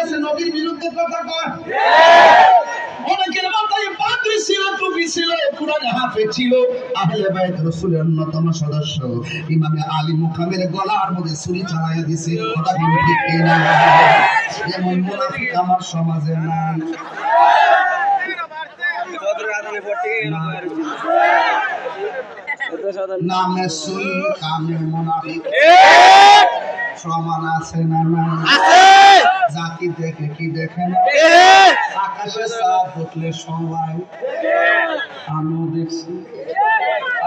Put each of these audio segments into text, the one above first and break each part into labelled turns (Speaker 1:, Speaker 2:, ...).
Speaker 1: আছে নবীর বিরুদ্ধে কথা কয়। অনেকের মাথায় পাগড়ি ছিল, টুপি ছিল, কুরআন হাফেজ ছিল, আহলে বাইত রাসূলের অন্যতম সদস্য ইমামে আলী মুকামের গলার মধ্যে ছুরি চালাইয়া দিছে। কথা কি ঠিক না? এমন মুনাফিক আমার সমাজে নাই। নামে সুই কামে মুনাফিক সমান আছে না? আছে। জাতি দেখে কি দেখে না? আকাশে চাঁদ উঠলে সবাই আমিও দেখছি,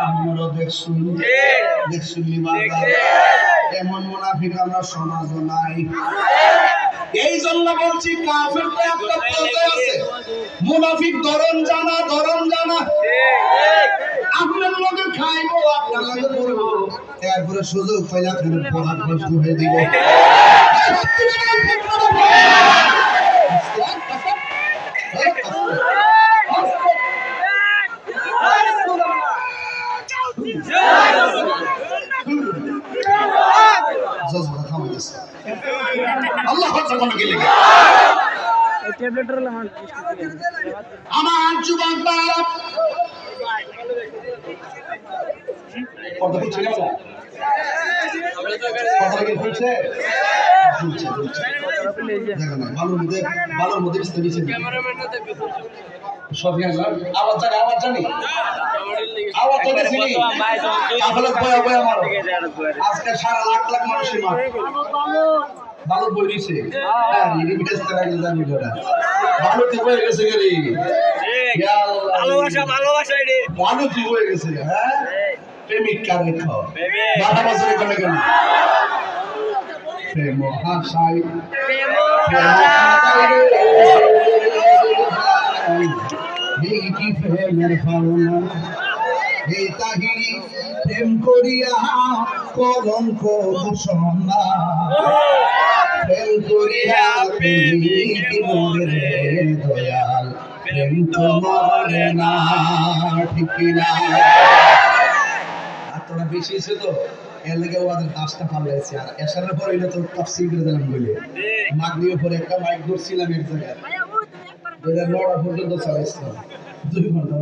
Speaker 1: আপনারও দেখছি, দেখছি বাজার। এমন মুনাফিক আমরা সমাজ নাই। এই জন্য বলছি কাফের তো একটা পর্যায়ে আছে, মুনাফিক ধরন জানা, ধরন জানা। আপনার লগে খাইবো, আপনার লগে বলবো, এরপরে সুযোগ পাইলে আপনার পড়ার প্রশ্ন হয়ে দিব। আমার যুবক ভাইরা ভালোর মধ্যে আওয়াজ জানি আজকে সারা লাখ লাখ মানুষের ভালো বই দিছে, ভালো কি হয়ে গেছে ভালো কি হয়ে গেছে। হ্যাঁ, প্রেমিক কারে খাও 12 বছরে করে গেল প্রেম হাসাই কি প্রেমের ভাবনা এই তাহিরি প্রেম করিয়া কলঙ্ক ঘোষণা প্রেম করিয়া প্রেমিক মরে দয়াল প্রেম তো মরে না। ঠিক না? আর তোরা বেশি এসে তো এর লেগে ওদের দাসটা পাল্লাইছে। আর এসারের পর এটা তো তাফসীর করে দিলাম বলে মাগরিবের পরে একটা মাইক ধরছিলাম এক জায়গায়, এটা 9টা পর্যন্ত চালাইছিলাম 2 ঘন্টা।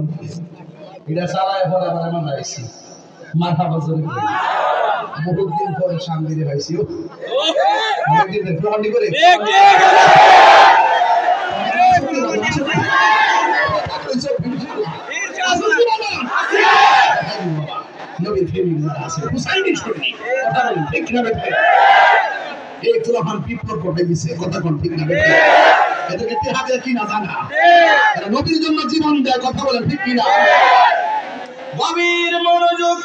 Speaker 1: এটা চালায় পরে আবার আমার আইছি মাথা বাজরে বহুত দিন পরে শান্তিতে পাইছি। প্রমাণি করে নবীর প্রেমিক যারা আছে হুসাইনি ছড়ি কথা বলেন ঠিক না? এই তুলহান বিপ্লব ঘটে দিছে। কথা কোন ঠিক না? এদেরকে তেহাজে কি না জানা, এরা নবীর জন্য জীবন দেয়। কথা বলেন ঠিক কি না? গভীর মনোযোগ,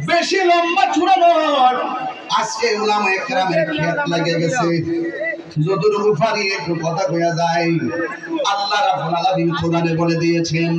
Speaker 1: বেশি লম্বা ছুড়ানো। আজকে উলামায়ে কেরামের খেয়াল লাগে গেছে, যতটুকু পারি একটু কথা কইয়া যায়। আল্লাহ রাব্বুল আলামিন কোরআনে বলে দিয়েছেন